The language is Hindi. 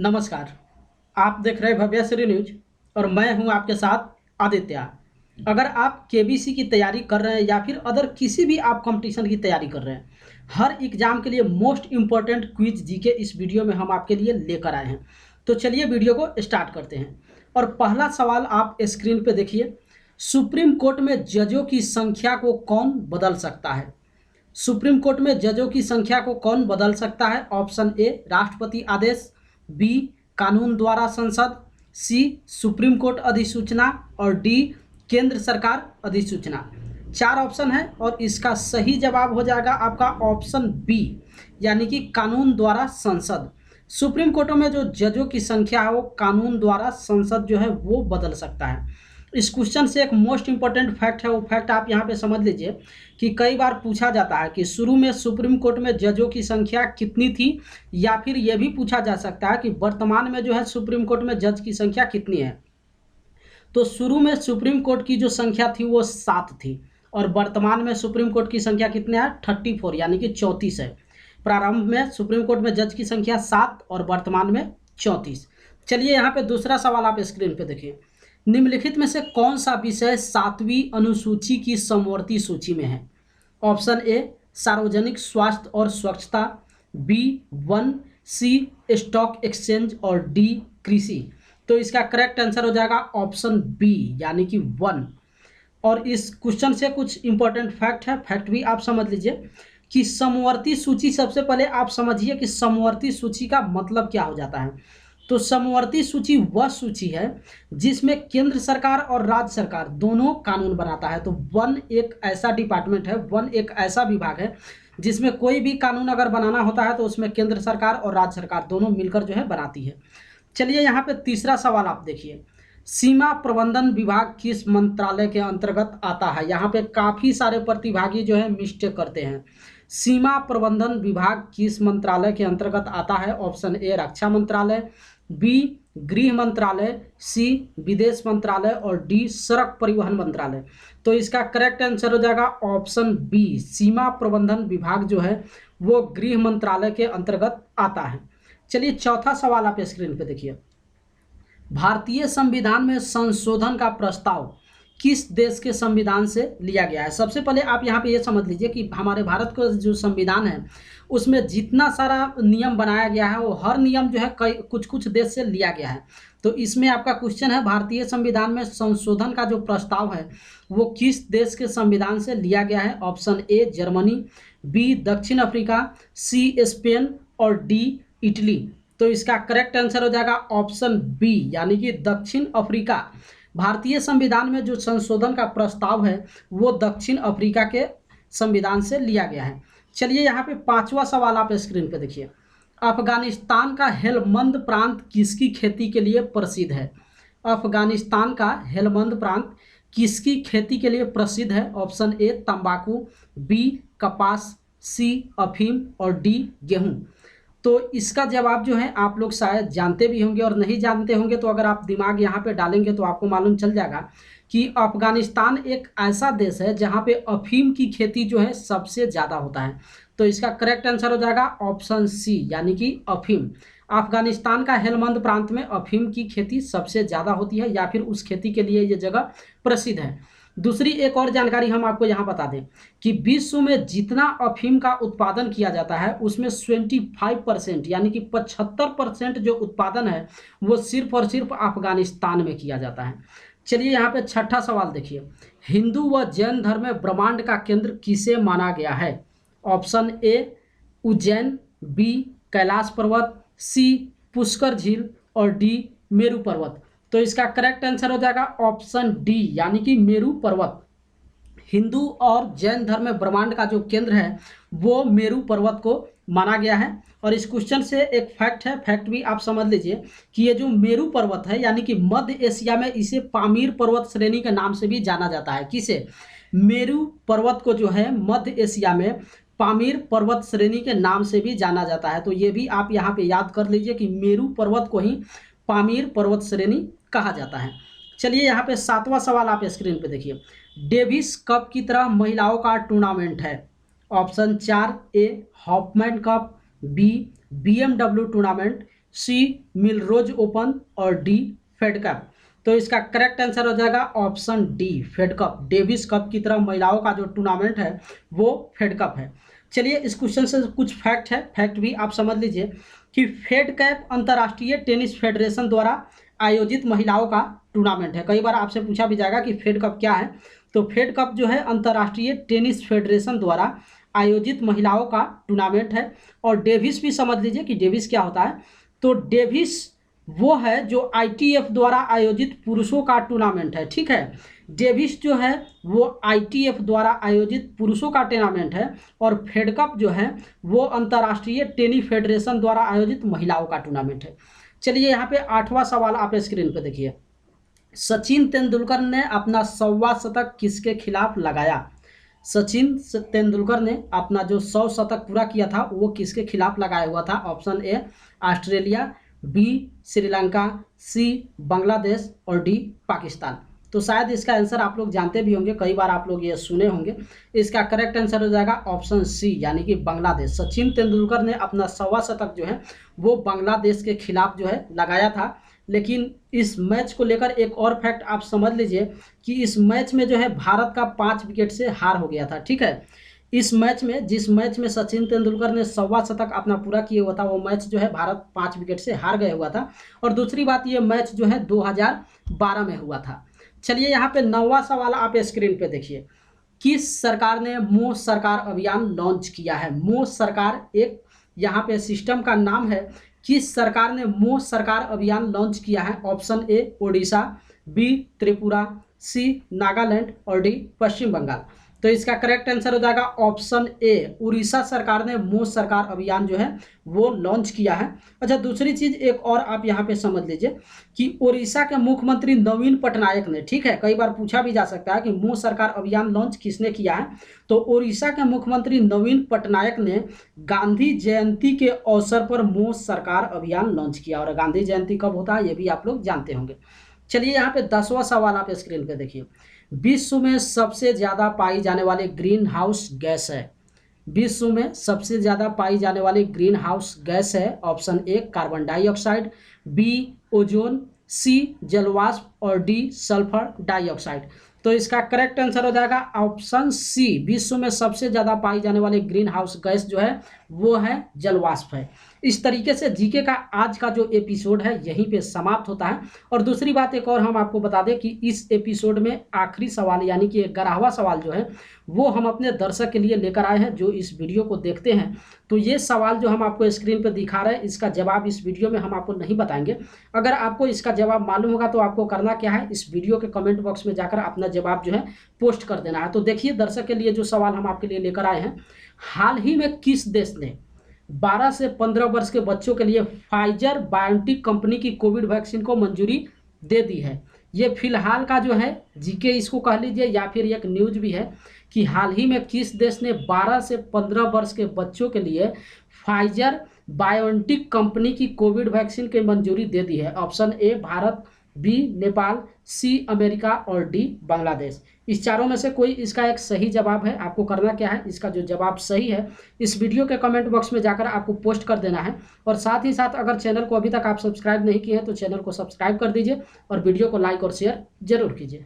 नमस्कार। आप देख रहे हैं भव्य श्री न्यूज और मैं हूं आपके साथ आदित्य। अगर आप केबीसी की तैयारी कर रहे हैं या फिर अदर किसी भी आप कंपटीशन की तैयारी कर रहे हैं, हर एग्जाम के लिए मोस्ट इम्पोर्टेंट क्विज जीके इस वीडियो में हम आपके लिए लेकर आए हैं। तो चलिए वीडियो को स्टार्ट करते हैं। और पहला सवाल आप स्क्रीन पे देखिए। सुप्रीम कोर्ट में जजों की संख्या को कौन बदल सकता है? सुप्रीम कोर्ट में जजों की संख्या को कौन बदल सकता है? ऑप्शन ए राष्ट्रपति आदेश, बी कानून द्वारा संसद, सी सुप्रीम कोर्ट अधिसूचना और डी केंद्र सरकार अधिसूचना। चार ऑप्शन है और इसका सही जवाब हो जाएगा आपका ऑप्शन बी, यानी कि कानून द्वारा संसद। सुप्रीम कोर्टों में जो जजों की संख्या है वो कानून द्वारा संसद जो है वो बदल सकता है। इस क्वेश्चन से एक मोस्ट इंपॉर्टेंट फैक्ट है, वो फैक्ट आप यहाँ पे समझ लीजिए कि कई बार पूछा जाता है कि शुरू में सुप्रीम कोर्ट में जजों की संख्या कितनी थी, या फिर यह भी पूछा जा सकता है कि वर्तमान में जो है सुप्रीम कोर्ट में जज की संख्या कितनी है। तो शुरू में सुप्रीम कोर्ट की जो संख्या थी वो 7 थी और वर्तमान में सुप्रीम कोर्ट की संख्या कितने है? 34, यानी कि 34 है। प्रारंभ में सुप्रीम कोर्ट में जज की संख्या 7 और वर्तमान में 34। चलिए यहाँ पे दूसरा सवाल आप स्क्रीन पे देखिए। निम्नलिखित में से कौन सा विषय 7वीं अनुसूची की समवर्ती सूची में है? ऑप्शन ए सार्वजनिक स्वास्थ्य और स्वच्छता, बी वन, सी स्टॉक एक्सचेंज और डी कृषि। तो इसका करेक्ट आंसर हो जाएगा ऑप्शन बी, यानी कि 1। और इस क्वेश्चन से कुछ इंपॉर्टेंट फैक्ट है, फैक्ट भी आप समझ लीजिए कि समवर्ती सूची, सबसे पहले आप समझिए कि समवर्ती सूची का मतलब क्या हो जाता है। तो समवर्ती सूची वह सूची है जिसमें केंद्र सरकार और राज्य सरकार दोनों कानून बनाता है। तो वन एक ऐसा डिपार्टमेंट है, वन एक ऐसा विभाग है जिसमें कोई भी कानून अगर बनाना होता है तो उसमें केंद्र सरकार और राज्य सरकार दोनों मिलकर जो है बनाती है। चलिए यहाँ पे तीसरा सवाल आप देखिए। सीमा प्रबंधन विभाग किस मंत्रालय के अंतर्गत आता है? यहाँ पे काफ़ी सारे प्रतिभागी जो है मिस्टेक करते हैं। सीमा प्रबंधन विभाग किस मंत्रालय के अंतर्गत आता है? ऑप्शन ए रक्षा मंत्रालय, बी गृह मंत्रालय, सी विदेश मंत्रालय और डी सड़क परिवहन मंत्रालय। तो इसका करेक्ट आंसर हो जाएगा ऑप्शन बी, सीमा प्रबंधन विभाग जो है वो गृह मंत्रालय के अंतर्गत आता है। चलिए चौथा सवाल आप स्क्रीन पे देखिए। भारतीय संविधान में संशोधन का प्रस्ताव किस देश के संविधान से लिया गया है? सबसे पहले आप यहाँ पे ये समझ लीजिए कि हमारे भारत का जो संविधान है उसमें जितना सारा नियम बनाया गया है वो हर नियम जो है कई कुछ कुछ देश से लिया गया है। तो इसमें आपका क्वेश्चन है भारतीय संविधान में संशोधन का जो प्रस्ताव है वो किस देश के संविधान से लिया गया है? ऑप्शन ए जर्मनी, बी दक्षिण अफ्रीका, सी स्पेन और डी इटली। तो इसका करेक्ट आंसर हो जाएगा ऑप्शन बी, यानी कि दक्षिण अफ्रीका। भारतीय संविधान में जो संशोधन का प्रस्ताव है वो दक्षिण अफ्रीका के संविधान से लिया गया है। चलिए यहाँ पे पांचवा सवाल आप स्क्रीन पे देखिए। अफगानिस्तान का हेलमंद प्रांत किसकी खेती के लिए प्रसिद्ध है? अफगानिस्तान का हेलमंद प्रांत किसकी खेती के लिए प्रसिद्ध है? ऑप्शन ए तंबाकू, बी कपास, सी अफीम और डी गेहूं। तो इसका जवाब जो है आप लोग शायद जानते भी होंगे और नहीं जानते होंगे, तो अगर आप दिमाग यहाँ पे डालेंगे तो आपको मालूम चल जाएगा कि अफगानिस्तान एक ऐसा देश है जहाँ पे अफीम की खेती जो है सबसे ज़्यादा होता है। तो इसका करेक्ट आंसर हो जाएगा ऑप्शन सी, यानी कि अफीम। अफगानिस्तान का हेलमंद प्रांत में अफीम की खेती सबसे ज़्यादा होती है, या फिर उस खेती के लिए ये जगह प्रसिद्ध है। दूसरी एक और जानकारी हम आपको यहाँ बता दें कि विश्व में जितना अफीम का उत्पादन किया जाता है उसमें 25% यानी कि 75% जो उत्पादन है वो सिर्फ और सिर्फ अफगानिस्तान में किया जाता है। चलिए यहाँ पे छठा सवाल देखिए। हिंदू व जैन धर्म में ब्रह्मांड का केंद्र किसे माना गया है? Option A Ujjain, B Kailash Parvat, C Pushkar झील और डी मेरू पर्वत। तो इसका करेक्ट आंसर हो जाएगा ऑप्शन डी, यानी कि मेरू पर्वत। हिंदू और जैन धर्म में ब्रह्मांड का जो केंद्र है वो मेरू पर्वत को माना गया है। और इस क्वेश्चन से एक फैक्ट है, फैक्ट भी आप समझ लीजिए कि ये जो मेरू पर्वत है यानी कि मध्य एशिया में इसे पामीर पर्वत श्रेणी के नाम से भी जाना जाता है। किसे? मेरू पर्वत को जो है मध्य एशिया में पामीर पर्वत श्रेणी के नाम से भी जाना जाता है। तो ये भी आप यहाँ पे याद कर लीजिए कि मेरू पर्वत को ही पामीर पर्वत श्रेणी कहा जाता है। चलिए यहाँ पे सातवां सवाल आप स्क्रीन पे देखिए। डेविस कप की तरह महिलाओं का टूर्नामेंट है। Option 4 A Hopman Cup, B BMW tournament, C Millrose Open और डी फेड कप। तो इसका करेक्ट आंसर हो जाएगा option D Fed Cup. Davis Cup की तरह महिलाओं का जो टूर्नामेंट है वो फेड कप है। चलिए इस क्वेश्चन से कुछ फैक्ट है, फैक्ट भी आप समझ लीजिए कि फेड कप अंतर्राष्ट्रीय टेनिस फेडरेशन द्वारा आयोजित महिलाओं का टूर्नामेंट है। कई बार आपसे पूछा भी जाएगा कि फेड कप क्या है, तो फेड कप जो है अंतर्राष्ट्रीय टेनिस फेडरेशन द्वारा आयोजित महिलाओं का टूर्नामेंट है। और डेविस भी समझ लीजिए कि डेविस क्या होता है। तो डेविस वो है जो आईटीएफ द्वारा आयोजित पुरुषों का टूर्नामेंट है, ठीक है। डेविस जो है वो आईटीएफ द्वारा आयोजित पुरुषों का टूर्नामेंट है और फेड कप जो है वो अंतर्राष्ट्रीय टेनिस फेडरेशन द्वारा आयोजित महिलाओं का टूर्नामेंट है। चलिए यहाँ पे 8वां सवाल आप स्क्रीन पे देखिए। सचिन तेंदुलकर ने अपना 100वां शतक किसके खिलाफ लगाया? सचिन तेंदुलकर ने अपना जो 100 शतक पूरा किया था वो किसके खिलाफ लगाया हुआ था? Option A Australia, B Sri Lanka, C Bangladesh और डी पाकिस्तान। तो शायद इसका आंसर आप लोग जानते भी होंगे, कई बार आप लोग ये सुने होंगे। इसका करेक्ट आंसर हो जाएगा ऑप्शन सी यानी कि बांग्लादेश। सचिन तेंदुलकर ने अपना 100वां शतक जो है वो बांग्लादेश के खिलाफ जो है लगाया था। लेकिन इस मैच को लेकर एक और फैक्ट आप समझ लीजिए कि इस मैच में जो है भारत का 5 विकेट से हार हो गया था, ठीक है। इस मैच में, जिस मैच में सचिन तेंदुलकर ने 100वां शतक अपना पूरा किया हुआ था, वो मैच जो है भारत 5 विकेट से हार गया हुआ था। और दूसरी बात, ये मैच जो है 2012 में हुआ था। चलिए यहाँ पे 9वां सवाल आप स्क्रीन पे देखिए। किस सरकार ने मोह सरकार अभियान लॉन्च किया है? मोह सरकार एक यहाँ पे सिस्टम का नाम है। किस सरकार ने मोह सरकार अभियान लॉन्च किया है? Option A Odisha, B Tripura, C Nagaland और डी पश्चिम बंगाल। तो इसका करेक्ट आंसर हो जाएगा ऑप्शन ए, उड़ीसा सरकार ने मोह सरकार अभियान जो है वो लॉन्च किया है। अच्छा, दूसरी चीज एक और आप यहाँ पे समझ लीजिए कि उड़ीसा के मुख्यमंत्री नवीन पटनायक ने, ठीक है, कई बार पूछा भी जा सकता है कि मोह सरकार अभियान लॉन्च किसने किया है। तो उड़ीसा के मुख्यमंत्री नवीन पटनायक ने गांधी जयंती के अवसर पर मोह सरकार अभियान लॉन्च किया। और गांधी जयंती कब होता है ये भी आप लोग जानते होंगे। चलिए यहाँ पे 10वां सवाल आप स्क्रीन पे देखिए। विश्व में सबसे ज़्यादा पाई जाने वाली ग्रीन हाउस गैस है? विश्व में सबसे ज़्यादा पाई जाने वाली ग्रीन हाउस गैस है। Option A carbon dioxide, B ozone, C जलवाष्प और डी सल्फर डाइऑक्साइड। तो इसका करेक्ट आंसर हो जाएगा ऑप्शन सी, विश्व में सबसे ज़्यादा पाई जाने वाली ग्रीन हाउस गैस जो है वो है जलवाष्प है। इस तरीके से जीके का आज का जो एपिसोड है यहीं पे समाप्त होता है। और दूसरी बात एक और हम आपको बता दें कि इस एपिसोड में आखिरी सवाल यानी कि 11वां सवाल जो है वो हम अपने दर्शक के लिए लेकर आए हैं जो इस वीडियो को देखते हैं। तो ये सवाल जो हम आपको स्क्रीन पर दिखा रहे हैं इसका जवाब इस वीडियो में हम आपको नहीं बताएंगे। अगर आपको इसका जवाब मालूम होगा तो आपको करना क्या है, इस वीडियो के कमेंट बॉक्स में जाकर अपना जवाब जो है पोस्ट कर देना है। तो देखिए दर्शक के लिए जो सवाल हम आपके लिए लेकर आए हैं, हाल ही में किस देश ने 12 से 15 वर्ष के बच्चों के लिए फाइजर बायोटेक कंपनी की कोविड वैक्सीन को मंजूरी दे दी है? ये फिलहाल का जो है जीके इसको कह लीजिए या फिर एक न्यूज भी है कि हाल ही में किस देश ने 12 से 15 वर्ष के बच्चों के लिए फाइजर बायोटेक कंपनी की कोविड वैक्सीन की मंजूरी दे दी है? Option A Bharat, B Nepal, C America और डी बांग्लादेश। इस चारों में से कोई इसका एक सही जवाब है। आपको करना क्या है, इसका जो जवाब सही है इस वीडियो के कमेंट बॉक्स में जाकर आपको पोस्ट कर देना है। और साथ ही साथ अगर चैनल को अभी तक आप सब्सक्राइब नहीं किए हैं तो चैनल को सब्सक्राइब कर दीजिए और वीडियो को लाइक और शेयर जरूर कीजिए।